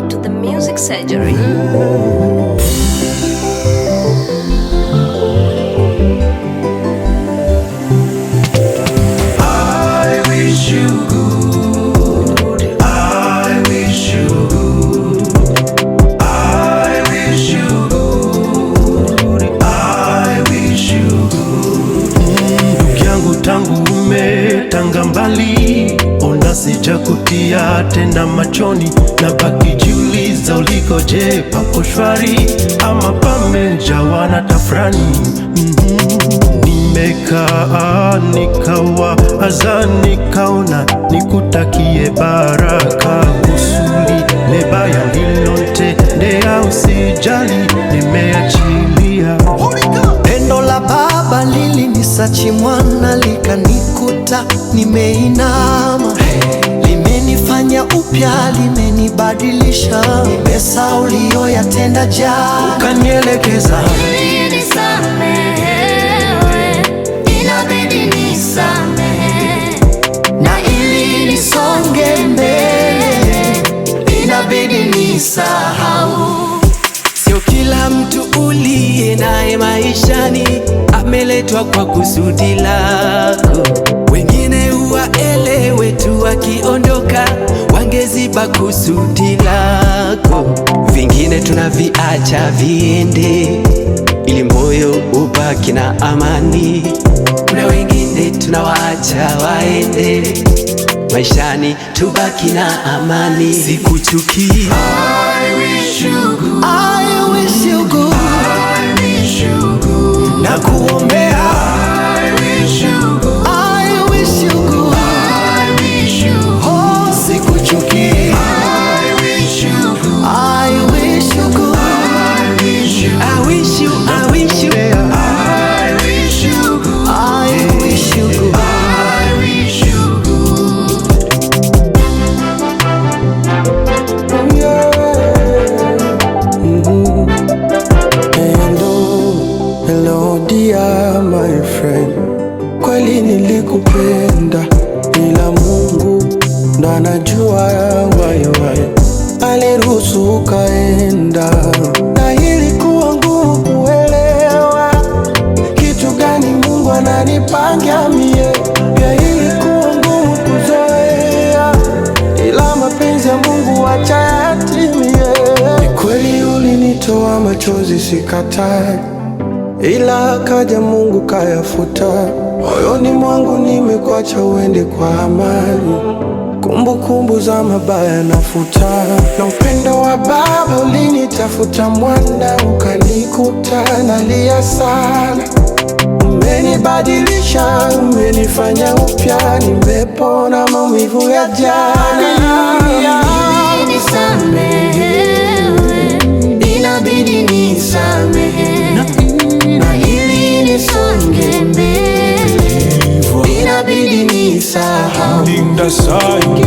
to the music surgery. I wish you good. I wish you good. I wish you good. I wish you good. Ndugu yangu tangu umetanga mbali, ona sijakutia tena machoni, na baki jiuliza ulikoje, pako shwari ama pamejawa na tafrani? Nimekaa nikawa azani nikaona nikutakie baraka, kusuli lebaya lilotendea usijali, nimeachilia. Pendo la Baba lilinisachi mwana likanikuta nimeinama, limenifanya upya, limenibadilisha, nimesahau uliyoyatenda jana, ukanielekeza na ili nisonge mbele inabidi nisahau. Sio kila mtu uliye naye maishani ameletwa kwa kusudi lako. Wengine uwaelewe tu, wakiondoka wangeziba kusudi lako. Vingine tunaviacha viende ili moyo ubaki na amani. Kuna wengine tunawaacha waende, maishani tubaki na amani. Sikuchukii. I wish you good. I wish you good. I wish you good. Na kuombea. I wish you good. I wish you good. I wish you good. Oh, sikuchukii. I wish you good. I wish you good. I wish you. I wish you, I wish you. I wish you good. I wish you good. I wish you good. Hello dear my friend, kweli nilikupenda, ila Mungu ndo anajua why aliruhusu ukaenda, na ilikuwa ngumu kuelewa kitu gani Mungu ananipangia mie. Pia ilikuwa ngumu kuzoea, ila mapenzi ya Mungu acha yatimie. Ni kweli ulinitoa machozi sikatai, ila kaja Mungu kayafuta. Moyoni mwangu nimekuacha uende kwa amani, kumbukumbu za mabaya nafuta. Na upendo wa Baba ulinitafuta mwana, ukanikuta nalia sana. Umenibadilisha, umenifanya upya, nimepona maumivu ya jana. Inabidi nisamehe, na ili nisonge mbele inabidi nisahau. Linda sayo,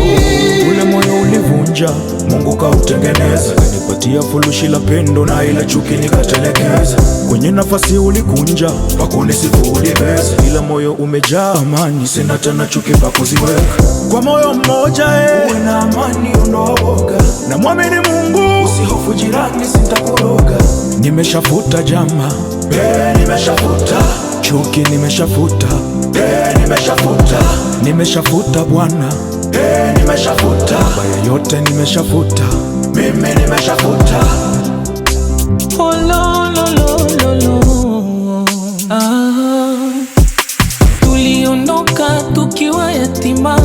ule moyo ulivunja, Mungu kautengeneza, kanipatia furushi la pendo na ile chuki nikatelekeza. Kwenye nafasi ulikunja, pakunisifu ulibeza, ila moyo umejaa amani, sina tena chuki pa kuziweka. Kwa moyo mmoja uwe na amani, unaoga na mwamini Mungu, usihofu jirani sitakuroga. Nimeshafuta jama, nimeshafuta chuki, nimeshafuta nimeshafuta, nimeshafuta Bwana, nimeshafuta mabaya yote, nimeshafuta mimi, nimeshafuta. Oh, lo, lo, lo, lo, lo. Tuliondoka tukiwa yatima,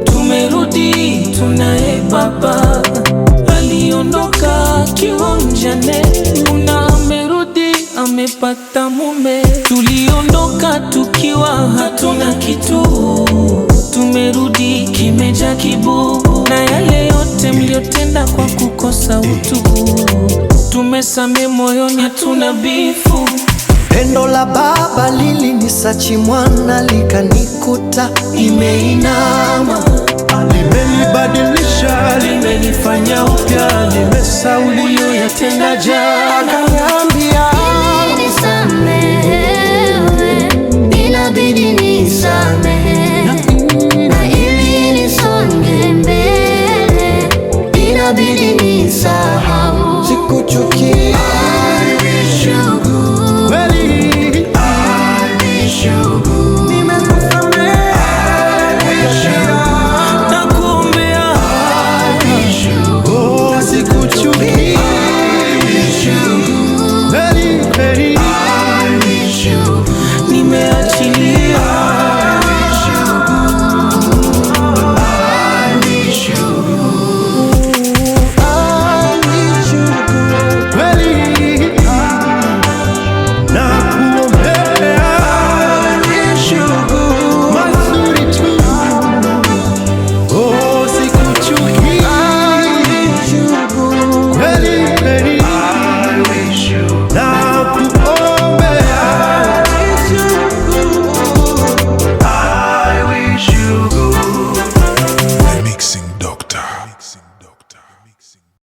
tumerudi tunaye baba. Aliondoka akiwa mjane, una amerudi amepata mume. Tuliondoka tukiwa hatuna kitu, tumerudi kimeja kibubu. Na yale yote mliotenda kwa kukosa utu, tumesame moyoni, hatuna bifu. Pendo la Baba lilinisachi mwana likanikuta nimeinama, Limenibadilisha, limenifanya upya, nimesahau uliyoyatenda jana. akaniambia inabidi nisamehe, na ili nisonge mbele inabidi nisamehe. Mixing.